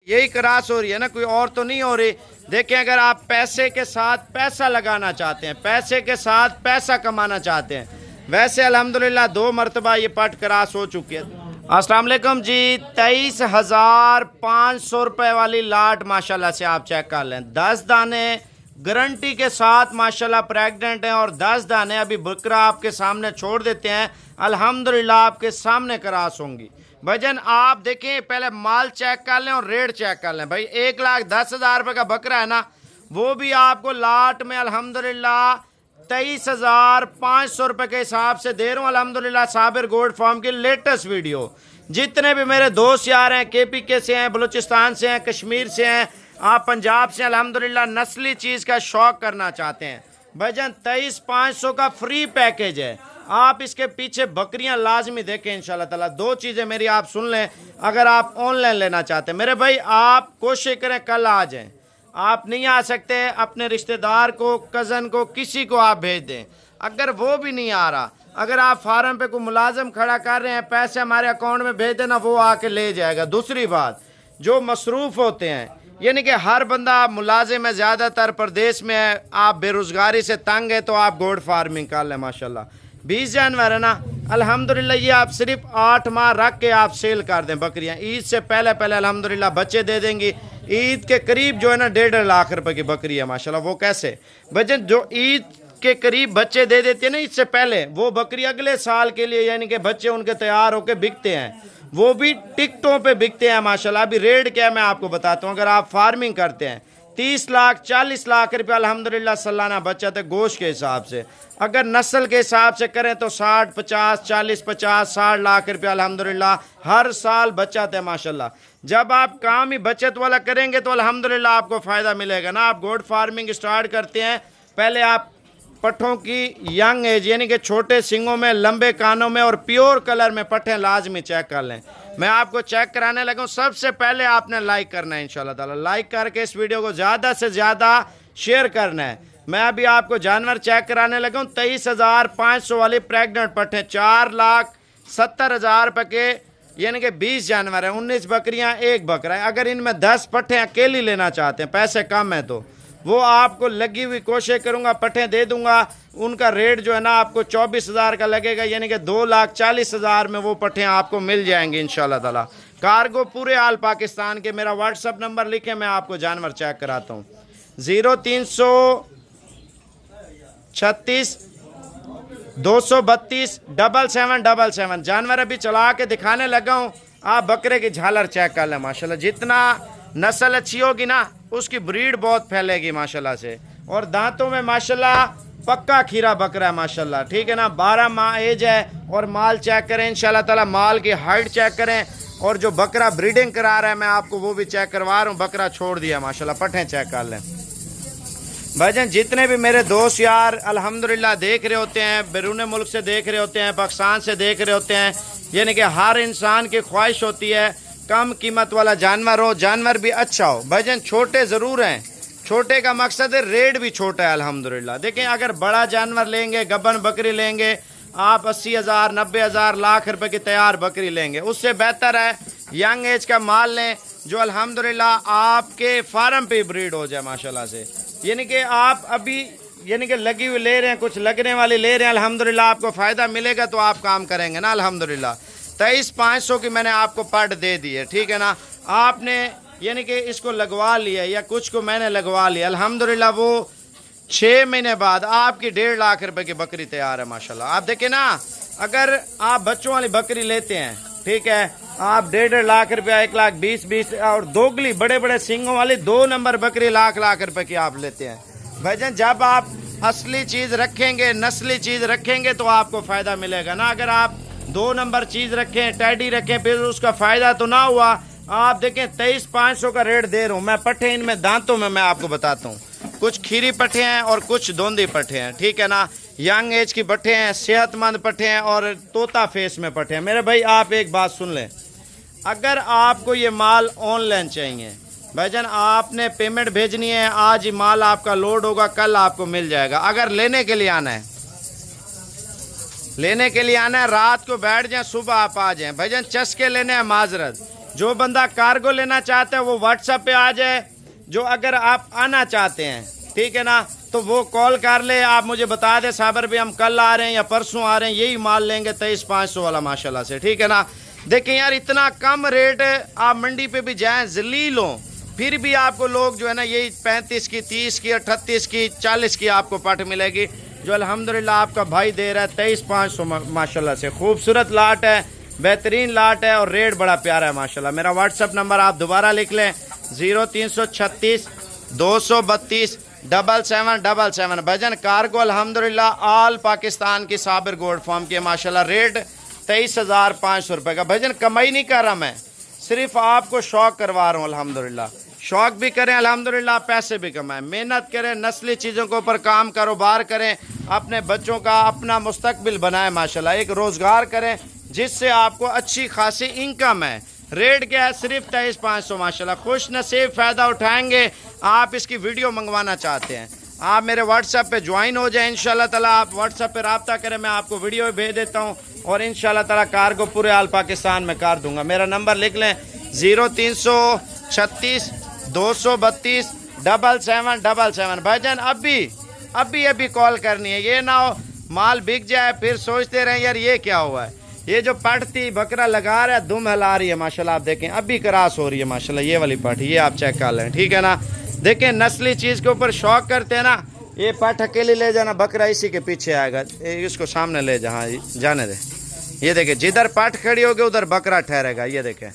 यही क्रॉस हो रही है ना, कोई और तो नहीं हो रही। देखें, अगर आप पैसे के साथ पैसा लगाना चाहते हैं, पैसे के साथ पैसा कमाना चाहते हैं, वैसे अल्हम्दुलिल्लाह 2 मरतबा ये पट क्रॉस हो चुकी है। अस्सलाम वालेकुम जी। 23,500 रुपये वाली लाट माशाल्लाह से आप चेक कर लें। 10 दाने गारंटी के साथ माशाल्लाह प्रेग्नेंट हैं और 10 दाने अभी बकरा आपके सामने छोड़ देते हैं, अल्हम्दुलिल्लाह आपके सामने क्रॉस होंगी। भजन आप देखें, पहले माल चेक कर लें और रेट चेक कर लें। भाई 1,10,000 रुपये का बकरा है ना, वो भी आपको लाट में अल्हम्दुलिल्लाह 23,500 रुपये के हिसाब से दे रहा हूँ। अल्हम्दुलिल्लाह साबिर गोल्ड फार्म की लेटेस्ट वीडियो। जितने भी मेरे दोस्त यार हैं, KPK से हैं, बलूचिस्तान से हैं, कश्मीर से हैं, आप पंजाब से अल्हम्दुलिल्लाह नस्ली चीज़ का शौक़ करना चाहते हैं, भजन 23,500 का फ्री पैकेज है। आप इसके पीछे बकरियां लाजमी देखें इंशाल्लाह ताला। 2 चीज़ें मेरी आप सुन लें, अगर आप ऑनलाइन लेना चाहते हैं मेरे भाई, आप कोशिश करें कल आ जाएं। आप नहीं आ सकते, अपने रिश्तेदार को, कज़न को, किसी को आप भेज दें। अगर वो भी नहीं आ रहा, अगर आप फार्म पे कोई मुलाजिम खड़ा कर रहे हैं, पैसे हमारे अकाउंट में भेज देना, वो आके ले जाएगा। दूसरी बात, जो मसरूफ़ होते हैं, यानी कि हर बंदा मुलाजिम है, ज़्यादातर प्रदेश में है, आप बेरोज़गारी से तंग है, तो आप गोड फार्मिंग कर लें माशाल्लाह। 20 जानवर है ना, अल्हम्दुलिल्लाह ये आप सिर्फ 8 माह रख के आप सेल कर दें बकरियां। ईद से पहले पहले अल्हम्दुलिल्लाह बच्चे दे देंगी। ईद के करीब जो है ना 1.5 लाख रुपए की बकरी है माशाल्लाह। वो कैसे भजन, जो ईद के करीब बच्चे दे देते हैं ना, इससे पहले वो बकरी अगले साल के लिए, यानी कि बच्चे उनके तैयार होकर बिकते हैं, वो भी टिकटों पे बिकते हैं माशाल्लाह। अभी रेट क्या है मैं आपको बताता हूँ। अगर आप फार्मिंग करते हैं 30 लाख 40 लाख रुपये अल्हम्दुलिल्लाह सालाना बचत है गोश्त के हिसाब से। अगर नस्ल के हिसाब से करें तो 60 50 40 50 60 लाख रुपये अल्हम्दुलिल्लाह हर साल बचत है माशाल्लाह। जब आप काम ही बचत वाला करेंगे तो अल्हम्दुलिल्लाह आपको फ़ायदा मिलेगा ना। आप गोड फार्मिंग स्टार्ट करते हैं, पहले आप पट्ठों की यंग एज, यानी कि छोटे सिंगों में, लंबे कानों में और प्योर कलर में पट्ठे लाजमी चेक कर लें। मैं आपको चेक कराने लगा हूँ। सबसे पहले आपने लाइक करना है इंशाल्लाह ताला। लाइक करके इस वीडियो को ज़्यादा से ज़्यादा शेयर करना है। मैं अभी आपको जानवर चेक कराने लगा हूँ। 23,500 वाली प्रेग्नेंट पट्ठे, 4,70,000 रुपये के, यानी कि 20 जानवर हैं, 19 बकरियाँ, 1 बकरा है। अगर इनमें 10 पट्ठे अकेली लेना चाहते हैं, पैसे कम है, तो वो आपको लगी हुई कोशिश करूंगा, पट्ठे दे दूंगा। उनका रेट जो है ना आपको 24,000 का लगेगा, यानी कि 2,40,000 में वो पट्ठे आपको मिल जाएंगे इंशाल्लाह ताला। कार्गो पूरे आल पाकिस्तान के। मेरा व्हाट्सअप नंबर लिखे, मैं आपको जानवर चेक कराता हूँ। 0336 232 7777। जानवर अभी चला के दिखाने लगा हूँ। आप बकरे की झालर चेक कर लें माशाल्लाह। जितना नस्ल अच्छी होगी ना, उसकी ब्रीड बहुत फैलेगी माशाल्लाह से। और दांतों में माशाल्लाह पक्का खीरा बकरा है माशाल्लाह, ठीक है ना। 12 माह एज है। और माल चेक करें इंशाल्लाह ताला, माल की हाइट चेक करें, और जो बकरा ब्रीडिंग करा रहा है मैं आपको वो भी चेक करवा रहा हूँ। बकरा छोड़ दिया माशाल्लाह, पट्ठे चेक कर लें भाईजान। जितने भी मेरे दोस्त यार अल्हम्दुलिल्लाह देख रहे होते हैं, बैरून मुल्क से देख रहे होते हैं, पाकिस्तान से देख रहे होते हैं, यानी कि हर इंसान की ख्वाहिश होती है कम कीमत वाला जानवर हो, जानवर भी अच्छा हो। भाईजान छोटे ज़रूर हैं, छोटे का मकसद है रेट भी छोटा है अल्हम्दुलिल्लाह। देखें, अगर बड़ा जानवर लेंगे, गब्बन बकरी लेंगे, आप 80,000 90,000 लाख रुपए की तैयार बकरी लेंगे, उससे बेहतर है यंग एज का माल लें, जो अल्हम्दुलिल्लाह आपके फार्म पे ब्रीड हो जाए माशाल्लाह से। यानी कि आप अभी, यानी कि लगी हुई ले रहे हैं, कुछ लगने वाली ले रहे हैं, अल्हम्दुलिल्लाह आपको फ़ायदा मिलेगा तो आप काम करेंगे ना अल्हम्दुलिल्लाह। 23,500 की मैंने आपको पट दे दी है, ठीक है ना। आपने यानी कि इसको लगवा लिया, या कुछ को मैंने लगवा लिया, अल्हम्दुलिल्लाह वो 6 महीने बाद आपकी 1.5 लाख रुपए की बकरी तैयार है माशाल्लाह। आप देखें ना, अगर आप बच्चों वाली बकरी लेते हैं, ठीक है, आप 1.5 लाख रुपया, 1,20,20 और दोगली बड़े बड़े सिंगों वाली 2 नंबर बकरी लाख रुपए की आप लेते हैं भाईजान। जब आप असली चीज़ रखेंगे, नस्ली चीज़ रखेंगे तो आपको फ़ायदा मिलेगा ना। अगर आप 2 नंबर चीज़ रखें, टैडी रखें, फिर उसका फ़ायदा तो ना हुआ। आप देखें 23,500 का रेट दे रहा हूँ मैं। पट्ठे इनमें दांतों में मैं आपको बताता हूँ, कुछ खीरी पट्ठे हैं और कुछ दोंदी पट्ठे हैं, ठीक है ना। यंग एज की पट्ठे हैं, सेहतमंद पट्ठे हैं और तोता फेस में पट्ठे हैं। मेरे भाई आप एक बात सुन लें, अगर आपको ये माल ऑनलाइन चाहिए भाईजान, आपने पेमेंट भेजनी है, आज ही माल आपका लोड होगा, कल आपको मिल जाएगा। अगर लेने के लिए आना है, लेने के लिए आना है, रात को बैठ जाए, सुबह आप आ जाएं भाईजान। चस्के लेने हैं, माजरत जो बंदा कार्गो लेना चाहता है वो व्हाट्सएप पे आ जाए। जो अगर आप आना चाहते हैं, ठीक है ना, तो वो कॉल कर ले, आप मुझे बता दें साबर भी हम कल आ रहे हैं या परसों आ रहे हैं, यही माल लेंगे 23,500 वाला माशाल्लाह से, ठीक है ना। देखें यार इतना कम रेट, आप मंडी पे भी जाएं जलील हो फिर भी आपको लोग जो है ना यही 35 की, 30 की, 38 की, 40 की आपको पट मिलेगी, जो अल्हम्दुलिल्लाह आपका भाई दे रहा है 23,500 माशाल्लाह से। खूबसूरत लाट है, बेहतरीन लाट है और रेट बड़ा प्यारा है माशाल्लाह। मेरा व्हाट्सअप नंबर आप दोबारा लिख लें 0336 232 7777। भजन कार्गो अल्हम्दुलिल्लाह ऑल पाकिस्तान की साबिर गोल्ड फार्म की माशाल्लाह। रेट 23,500 रुपये का। भजन कमाई नहीं कर रहा मैं, सिर्फ आपको शौक करवा रहा हूँ अल्हम्दुलिल्लाह। शौक भी करें अल्हम्दुलिल्लाह, पैसे भी कमाएं, मेहनत करें, नस्ली चीज़ों के ऊपर काम कारोबार करें, अपने बच्चों का अपना मुस्तकबिल बनाएं माशाल्लाह, एक रोज़गार करें जिससे आपको अच्छी खासी इनकम है। रेट क्या है? सिर्फ 23,500 माशाल्लाह। खुश नसीब फ़ायदा उठाएंगे। आप इसकी वीडियो मंगवाना चाहते हैं, आप मेरे व्हाट्सएप पे ज्वाइन हो जाएं इंशाल्लाह ताला। आप व्हाट्सएप पे रब्ता करें, मैं आपको वीडियो भेज देता हूँ और इंशाल्लाह ताला कार को पूरे आल पाकिस्तान में कर दूंगा। मेरा नंबर लिख लें 0336 232 7777। भाईजान अभी कॉल करनी है, ये ना हो माल बिक जाए फिर सोचते रहें यार ये क्या हुआ है। ये जो पटती बकरा लगा रहा है, दुम हिला रही है माशाल्लाह, आप देखें अभी क्रॉस हो रही है माशाल्लाह, ये वाली पट, ये आप चेक कर लें, ठीक है ना। देखें नस्ली चीज़ के ऊपर शौक करते हैं ना, ये पट अकेले ले जाना, बकरा इसी के पीछे आएगा, इसको सामने ले जा, हाँ जाने दे। ये देखें जिधर पट खड़ी होगी उधर बकरा ठहरेगा, ये देखें,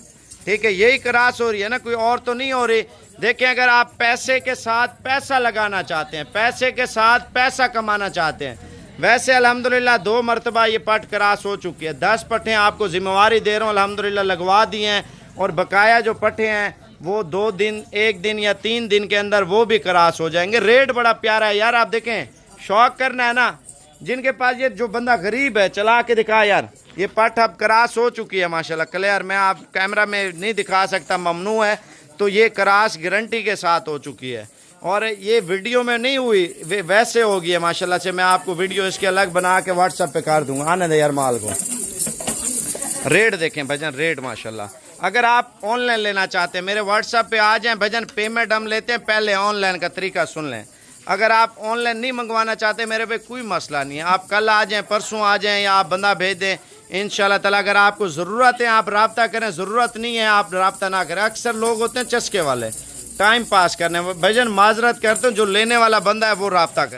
ठीक है। यही क्रॉस हो रही है ना, कोई और तो नहीं हो रही। देखें अगर आप पैसे के साथ पैसा लगाना चाहते हैं, पैसे के साथ पैसा कमाना चाहते हैं, वैसे अल्हम्दुलिल्लाह 2 मरतबा ये पट क्रॉस हो चुकी है। 10 पट्टें आपको जिम्मेवारी दे रहा हूँ अल्हम्दुलिल्लाह लगवा दी हैं, और बकाया जो पट्टे हैं वो 2 दिन, 1 दिन या 3 दिन के अंदर वो भी क्रॉस हो जाएंगे। रेट बड़ा प्यारा है यार, आप देखें शौक करना है ना, जिनके पास ये जो बंदा गरीब है चला के दिखा यार, ये पट अब क्रॉस हो चुकी है माशाल्लाह क्लियर। मैं आप कैमरा में नहीं दिखा सकता, ममनू है, तो ये क्रॉस गारंटी के साथ हो चुकी है और ये वीडियो में नहीं हुई, वैसे होगी है माशाल्लाह से। मैं आपको वीडियो इसके अलग बना के व्हाट्सएप पे कर दूंगा। आने दे यार माल को। रेट देखें भजन, रेट माशाल्लाह। अगर आप ऑनलाइन लेना चाहते हैं मेरे व्हाट्सएप पे आ जाएं भजन, पेमेंट हम लेते हैं, पहले ऑनलाइन का तरीका सुन लें। अगर आप ऑनलाइन नहीं मंगवाना चाहते मेरे पे कोई मसला नहीं है, आप कल आ जाएं, परसों आ जाएं, या आप बंदा भेज दें इंशाल्लाह ताला। अगर आपको ज़रूरत है आप रब्ता करें, ज़रूरत नहीं है आप रब्ता ना करें। अक्सर लोग होते हैं चस्के वाले, टाइम पास करने, भजन माजरत करते हैं, जो लेने वाला बंदा है वो रब्ता करे।